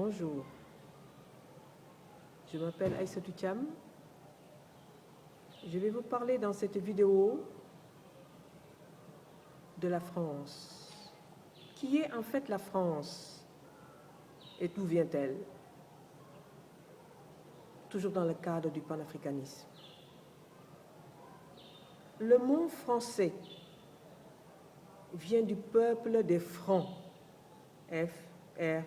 Bonjour, je m'appelle Aïssatou Thiam. Je vais vous parler dans cette vidéo de la France. Qui est en fait la France et d'où vient-elle? Toujours dans le cadre du panafricanisme. Le mot français vient du peuple des Francs, F-R-A-N-C-S.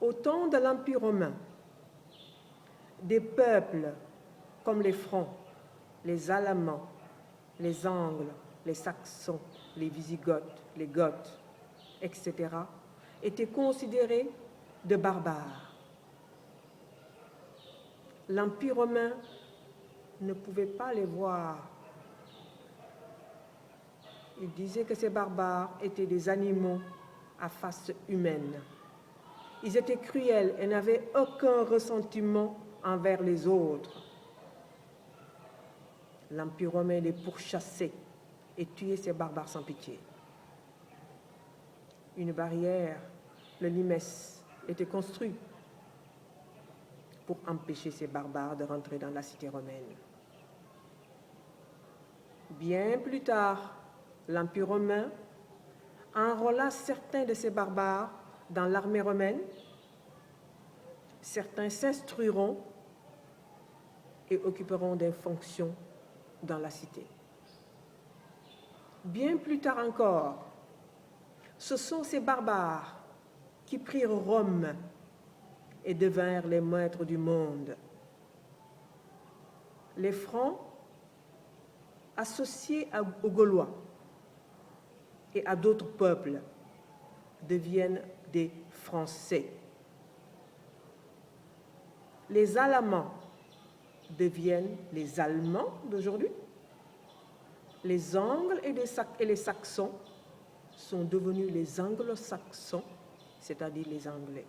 Au temps de l'Empire romain, des peuples comme les Francs, les Allemands, les Angles, les Saxons, les Wisigoths, les Goths, etc., étaient considérés de barbares. L'Empire romain ne pouvait pas les voir. Il disait que ces barbares étaient des animaux à face humaine. Ils étaient cruels et n'avaient aucun ressentiment envers les autres. L'Empire romain les pourchassait et tuait ces barbares sans pitié. Une barrière, le limes, était construite pour empêcher ces barbares de rentrer dans la cité romaine. Bien plus tard, l'Empire romain enrôla certains de ces barbares dans l'armée romaine. Certains s'instruiront et occuperont des fonctions dans la cité. Bien plus tard encore, ce sont ces barbares qui prirent Rome et devinrent les maîtres du monde. Les Francs, associés aux Gaulois et à d'autres peuples, deviennent des Français. Les Allemands deviennent les Allemands d'aujourd'hui. Les Angles et les Saxons sont devenus les Anglo-Saxons, c'est-à-dire les Anglais.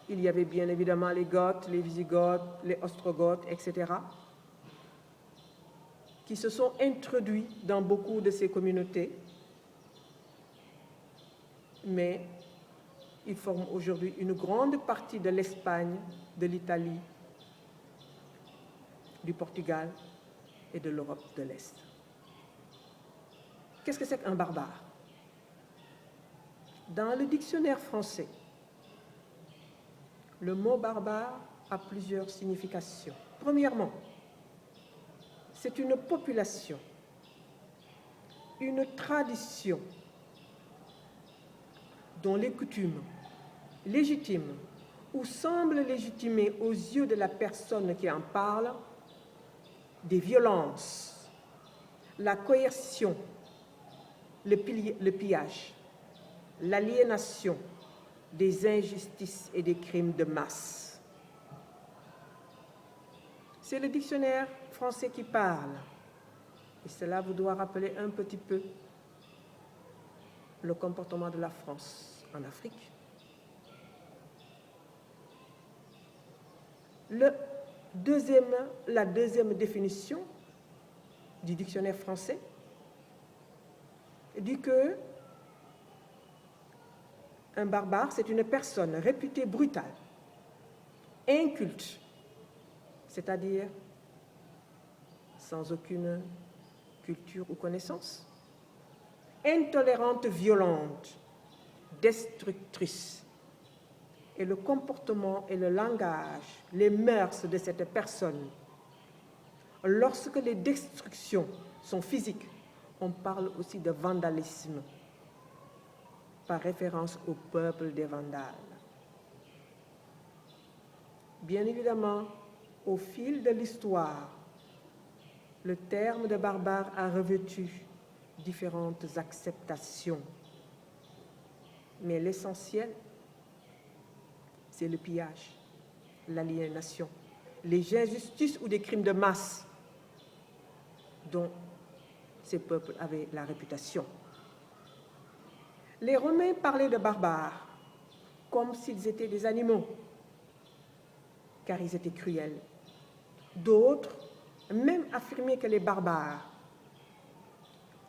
Il y avait bien évidemment les Goths, les Wisigoths, les Ostrogoths, etc., qui se sont introduits dans beaucoup de ces communautés, mais ils forment aujourd'hui une grande partie de l'Espagne, de l'Italie, du Portugal et de l'Europe de l'Est. Qu'est-ce que c'est qu'un barbare? Dans le dictionnaire français, le mot barbare a plusieurs significations. Premièrement, c'est une population, une tradition dont les coutumes légitimes ou semblent légitimer aux yeux de la personne qui en parle des violences, la coercition, le pillage, l'aliénation, des injustices et des crimes de masse. C'est le dictionnaire français qui parle. Et cela vous doit rappeler un petit peu le comportement de la France en Afrique. La deuxième définition du dictionnaire français dit que un barbare, c'est une personne réputée brutale, inculte, c'est-à-dire sans aucune culture ou connaissance, intolérante, violente, destructrice. Et le comportement et le langage, les mœurs de cette personne, lorsque les destructions sont physiques, on parle aussi de vandalisme, par référence au peuple des Vandales. Bien évidemment, au fil de l'histoire, le terme de barbare a revêtu différentes acceptations. Mais l'essentiel, c'est le pillage, l'aliénation, les injustices ou des crimes de masse dont ces peuples avaient la réputation. Les Romains parlaient de barbares comme s'ils étaient des animaux, car ils étaient cruels. D'autres même affirmaient que les barbares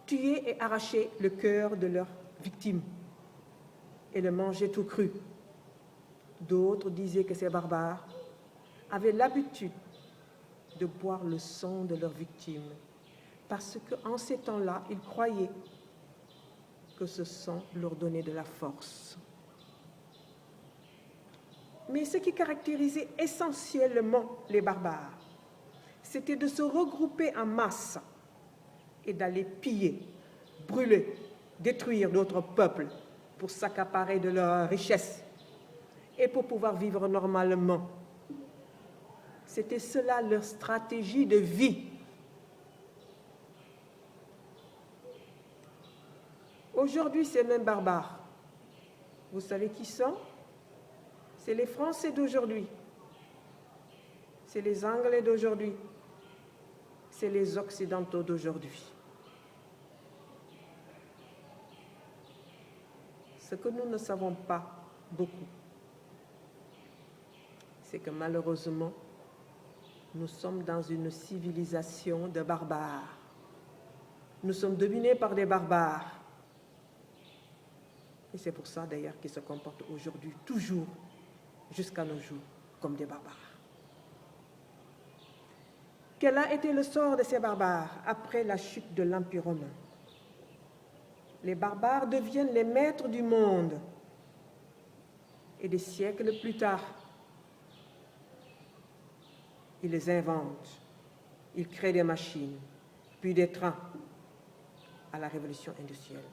tuaient et arrachaient le cœur de leurs victimes et le mangeaient tout cru. D'autres disaient que ces barbares avaient l'habitude de boire le sang de leurs victimes parce qu'en ces temps-là, ils croyaient que ce sang leur donnait de la force. Mais ce qui caractérisait essentiellement les barbares, c'était de se regrouper en masse et d'aller piller, brûler, détruire d'autres peuples pour s'accaparer de leurs richesses et pour pouvoir vivre normalement. C'était cela leur stratégie de vie. Aujourd'hui, ces mêmes barbares, vous savez qui sont? C'est les Français d'aujourd'hui, c'est les Anglais d'aujourd'hui, c'est les Occidentaux d'aujourd'hui. Ce que nous ne savons pas beaucoup, c'est que malheureusement, nous sommes dans une civilisation de barbares. Nous sommes dominés par des barbares. Et c'est pour ça d'ailleurs qu'ils se comportent aujourd'hui toujours, jusqu'à nos jours, comme des barbares. Quel a été le sort de ces barbares après la chute de l'Empire romain? Les barbares deviennent les maîtres du monde. Et des siècles plus tard, ils les inventent, ils créent des machines, puis des trains à la révolution industrielle,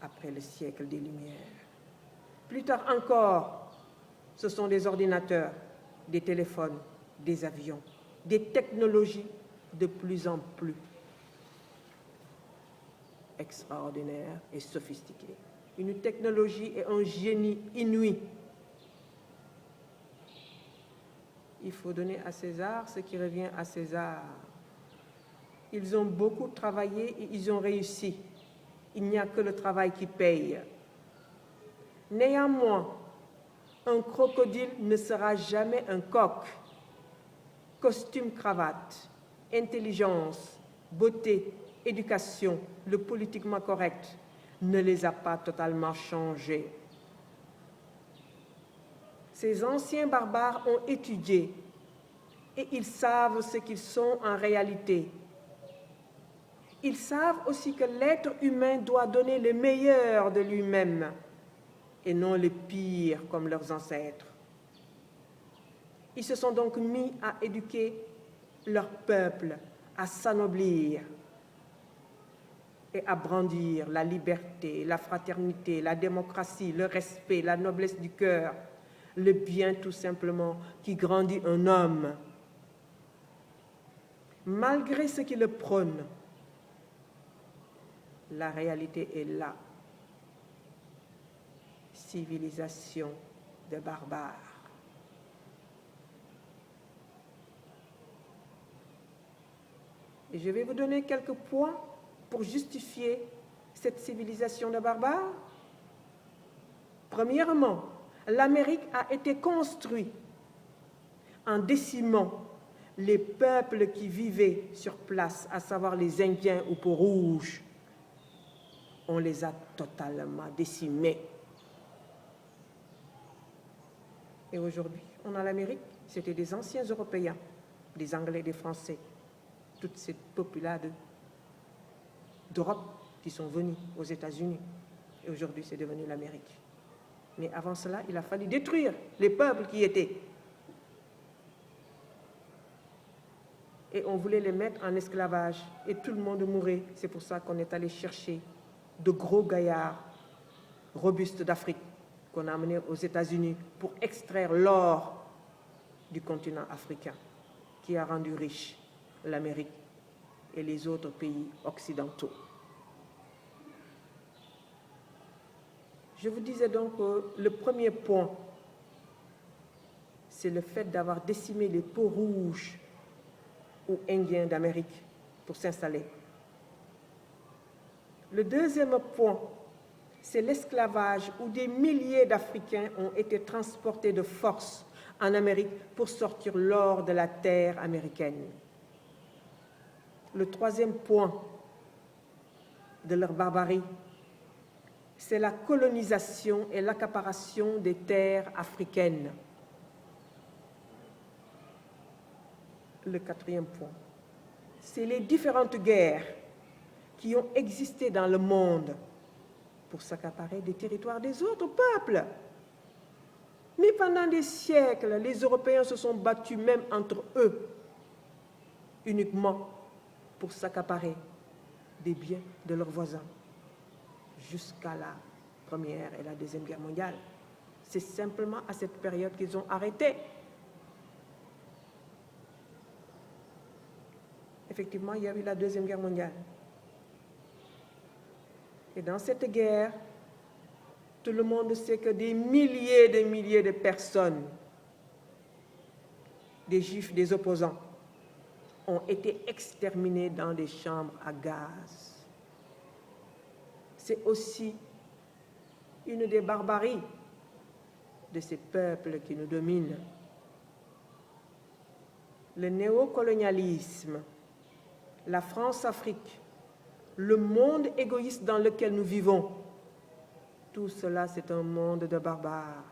après le siècle des Lumières. Plus tard encore, ce sont des ordinateurs, des téléphones, des avions, des technologies de plus en plus extraordinaires et sophistiquées. Une technologie et un génie inouï. Il faut donner à César ce qui revient à César. Ils ont beaucoup travaillé et ils ont réussi. Il n'y a que le travail qui paye. Néanmoins, un crocodile ne sera jamais un coq. Costume, cravate, intelligence, beauté, éducation, le politiquement correct ne les a pas totalement changés. Ces anciens barbares ont étudié et ils savent ce qu'ils sont en réalité. Ils savent aussi que l'être humain doit donner le meilleur de lui-même et non le pire comme leurs ancêtres. Ils se sont donc mis à éduquer leur peuple, à s'anoblir et à brandir la liberté, la fraternité, la démocratie, le respect, la noblesse du cœur, le bien tout simplement qui grandit un homme. Malgré ce qui le prône, la réalité est là. Civilisation de barbares. Et je vais vous donner quelques points pour justifier cette civilisation de barbares. Premièrement, l'Amérique a été construite en décimant les peuples qui vivaient sur place, à savoir les Indiens ou Peaux-Rouges. On les a totalement décimés. Et aujourd'hui, on a l'Amérique, c'était des anciens Européens, des Anglais, des Français, toutes ces peuples-là d'Europe qui sont venus aux États-Unis. Et aujourd'hui, c'est devenu l'Amérique. Mais avant cela, il a fallu détruire les peuples qui étaient. Et on voulait les mettre en esclavage. Et tout le monde mourait. C'est pour ça qu'on est allé chercher de gros gaillards robustes d'Afrique qu'on a amenés aux États-Unis pour extraire l'or du continent africain qui a rendu riche l'Amérique et les autres pays occidentaux. Je vous disais donc que le premier point, c'est le fait d'avoir décimé les Peaux-Rouges ou Indiens d'Amérique pour s'installer. Le deuxième point, c'est l'esclavage où des milliers d'Africains ont été transportés de force en Amérique pour sortir l'or de la terre américaine. Le troisième point, de leur barbarie, c'est la colonisation et l'accaparation des terres africaines. Le quatrième point, c'est les différentes guerres qui ont existé dans le monde pour s'accaparer des territoires des autres peuples. Mais pendant des siècles, les Européens se sont battus même entre eux, uniquement pour s'accaparer des biens de leurs voisins, jusqu'à la Première et la Deuxième Guerre mondiale. C'est simplement à cette période qu'ils ont arrêté. Effectivement, il y a eu la Deuxième Guerre mondiale. Et dans cette guerre, tout le monde sait que des milliers de personnes, des juifs, des opposants, ont été exterminés dans des chambres à gaz. C'est aussi une des barbaries de ces peuples qui nous dominent. Le néocolonialisme, la France-Afrique, le monde égoïste dans lequel nous vivons, tout cela, c'est un monde de barbares.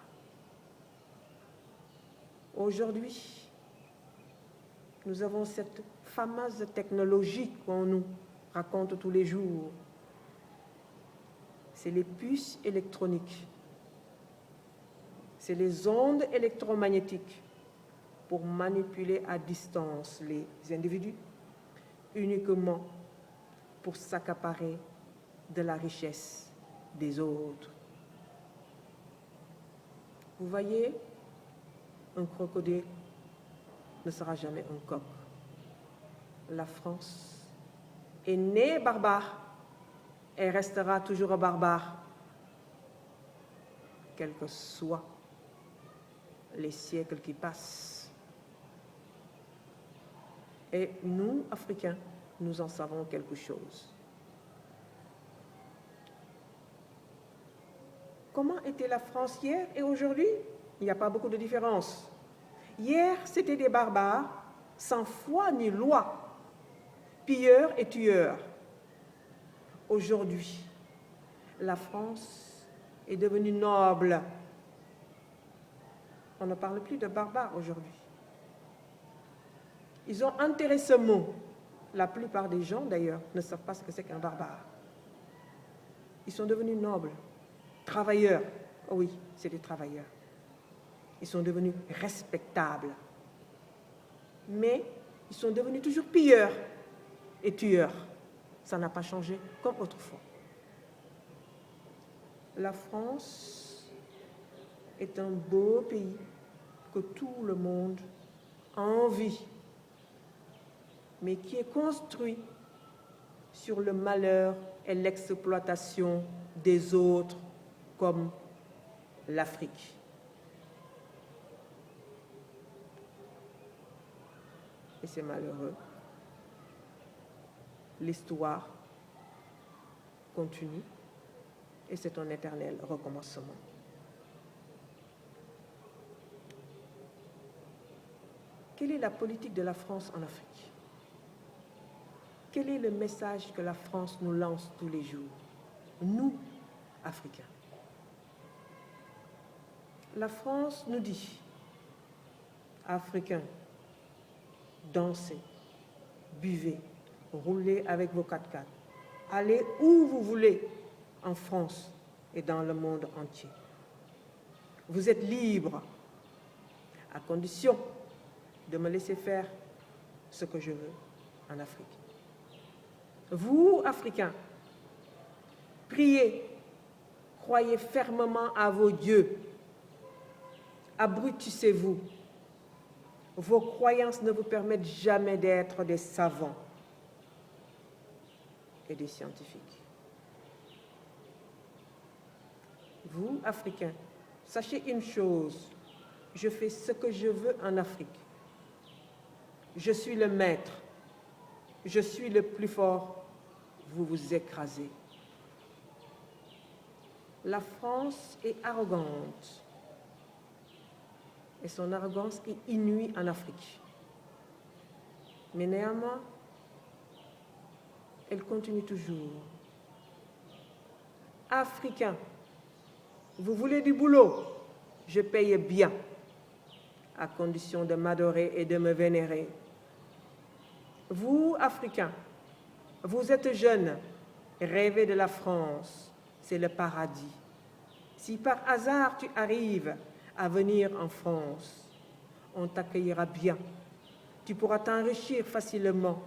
Aujourd'hui, nous avons cette fameuse technologie qu'on nous raconte tous les jours. C'est les puces électroniques, c'est les ondes électromagnétiques pour manipuler à distance les individus, uniquement pour s'accaparer de la richesse des autres. Vous voyez, un crocodile ne sera jamais un coq. La France est née barbare et restera toujours barbare, quels que soient les siècles qui passent. Et nous, Africains, nous en savons quelque chose. Comment était la France hier et aujourd'hui? Il n'y a pas beaucoup de différence. Hier, c'était des barbares, sans foi ni loi, pilleurs et tueurs. Aujourd'hui, la France est devenue noble. On ne parle plus de barbares aujourd'hui. Ils ont enterré ce mot. La plupart des gens, d'ailleurs, ne savent pas ce que c'est qu'un barbare. Ils sont devenus nobles, travailleurs. Oh oui, c'est des travailleurs. Ils sont devenus respectables. Mais ils sont devenus toujours pilleurs et tueurs. Ça n'a pas changé comme autrefois. La France est un beau pays que tout le monde envie, mais qui est construit sur le malheur et l'exploitation des autres, comme l'Afrique. Et c'est malheureux. L'histoire continue et c'est un éternel recommencement. Quelle est la politique de la France en Afrique? Quel est le message que la France nous lance tous les jours, nous, Africains? La France nous dit, Africains, dansez, buvez, roulez avec vos 4x4, allez où vous voulez en France et dans le monde entier. Vous êtes libres, à condition de me laisser faire ce que je veux en Afrique. Vous, Africains, priez, croyez fermement à vos dieux, abrutissez-vous. Vos croyances ne vous permettent jamais d'être des savants et des scientifiques. Vous, Africains, sachez une chose, je fais ce que je veux en Afrique. Je suis le maître, je suis le plus fort, vous vous écrasez. La France est arrogante et son arrogance est inouïe en Afrique. Mais néanmoins, elle continue toujours Africains, vous voulez du boulot? Je paye bien, à condition de m'adorer et de me vénérer. Vous, Africains, vous êtes jeunes, rêvez de la France, c'est le paradis. Si par hasard tu arrives à venir en France, on t'accueillera bien. Tu pourras t'enrichir facilement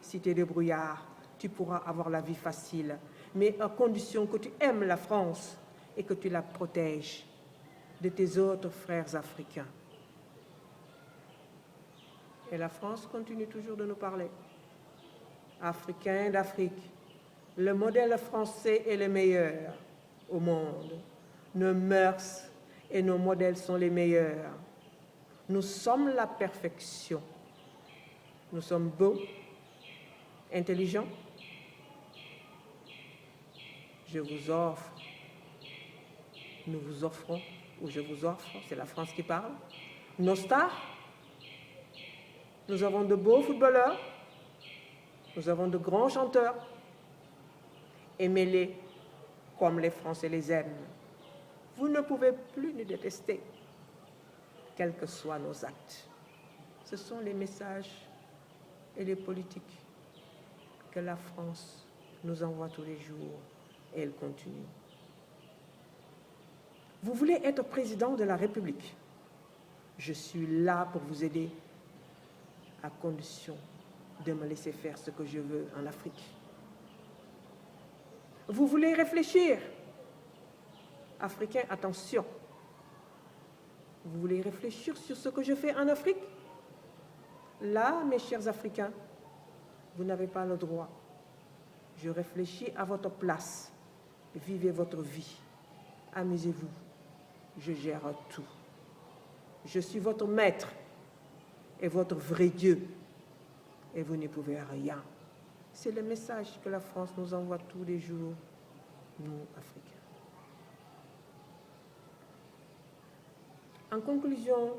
si tu es débrouillard. Tu pourras avoir la vie facile, mais à condition que tu aimes la France et que tu la protèges de tes autres frères africains. Et la France continue toujours de nous parler. Africains d'Afrique, le modèle français est le meilleur au monde. Nos mœurs et nos modèles sont les meilleurs. Nous sommes la perfection. Nous sommes beaux, intelligents. Je vous offre, nous vous offrons, ou je vous offre, c'est la France qui parle, nos stars. Nous avons de beaux footballeurs, nous avons de grands chanteurs. Aimez-les comme les Français les aiment. Vous ne pouvez plus nous détester, quels que soient nos actes. Ce sont les messages et les politiques que la France nous envoie tous les jours, et elle continue. Vous voulez être président de la République? Je suis là pour vous aider, à condition de me laisser faire ce que je veux en Afrique. Vous voulez réfléchir? Africains, attention. Vous voulez réfléchir sur ce que je fais en Afrique? Là, mes chers Africains, vous n'avez pas le droit. Je réfléchis à votre place. Vivez votre vie. Amusez-vous. Je gère tout. Je suis votre maître et votre vrai Dieu. Et vous n'y pouvez rien. C'est le message que la France nous envoie tous les jours, nous, Africains. En conclusion,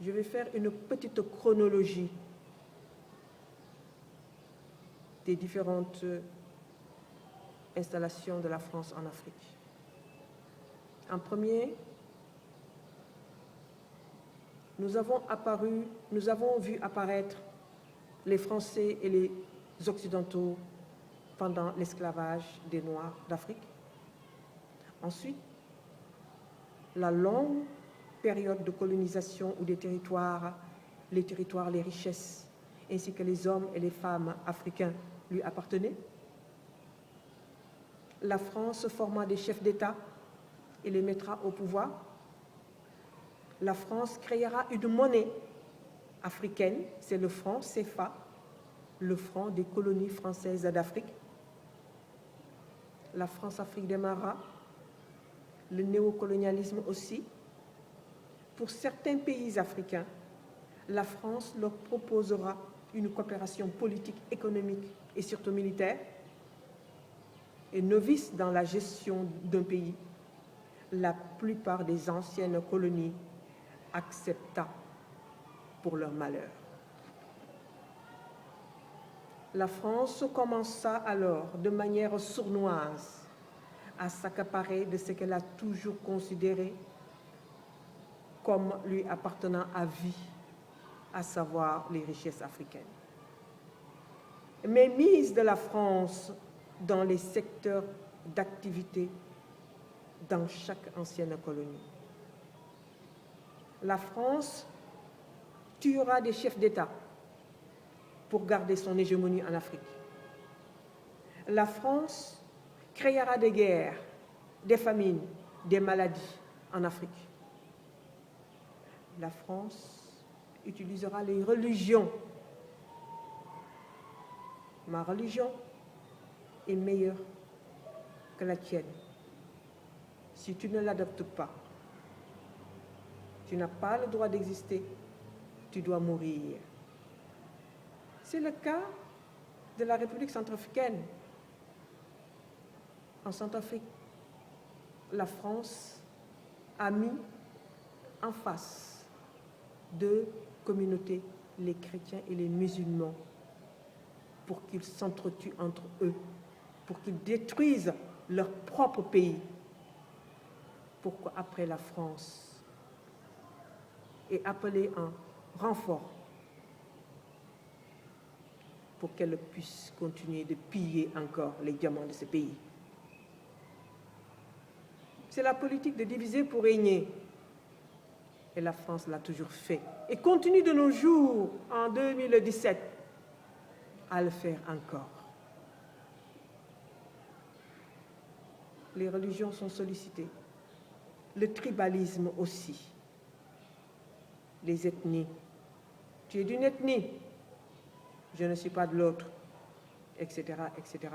je vais faire une petite chronologie des différentes installations de la France en Afrique. En premier, nous avons vu apparaître les Français et les Occidentaux pendant l'esclavage des Noirs d'Afrique. Ensuite, la longue période de colonisation où les territoires, les richesses, ainsi que les hommes et les femmes africains lui appartenaient. La France forma des chefs d'État et les mettra au pouvoir. La France créera une monnaie africaine, c'est le franc CFA, le franc des colonies françaises d'Afrique. La France-Afrique démarra, le néocolonialisme aussi. Pour certains pays africains, la France leur proposera une coopération politique, économique et surtout militaire. Et novice dans la gestion d'un pays, la plupart des anciennes colonies accepta pour leur malheur. La France commença alors de manière sournoise à s'accaparer de ce qu'elle a toujours considéré comme lui appartenant à vie, à savoir les richesses africaines. Mais mise de la France dans les secteurs d'activité dans chaque ancienne colonie. La France tuera des chefs d'État pour garder son hégémonie en Afrique. La France créera des guerres, des famines, des maladies en Afrique. La France utilisera les religions. Ma religion est meilleure que la tienne. Si tu ne l'adoptes pas, tu n'as pas le droit d'exister, tu dois mourir. C'est le cas de la République centrafricaine. En Centrafrique, la France a mis en face deux communautés, les chrétiens et les musulmans, pour qu'ils s'entretuent entre eux pour qu'ils détruisent leur propre pays. Pourquoi après la France et appeler un renfort pour qu'elle puisse continuer de piller encore les diamants de ce pays? C'est la politique de diviser pour régner. Et la France l'a toujours fait. Et continue de nos jours, en 2017, à le faire encore. Les religions sont sollicitées. Le tribalisme aussi. Les ethnies. Tu es d'une ethnie, je ne suis pas de l'autre, etc., etc.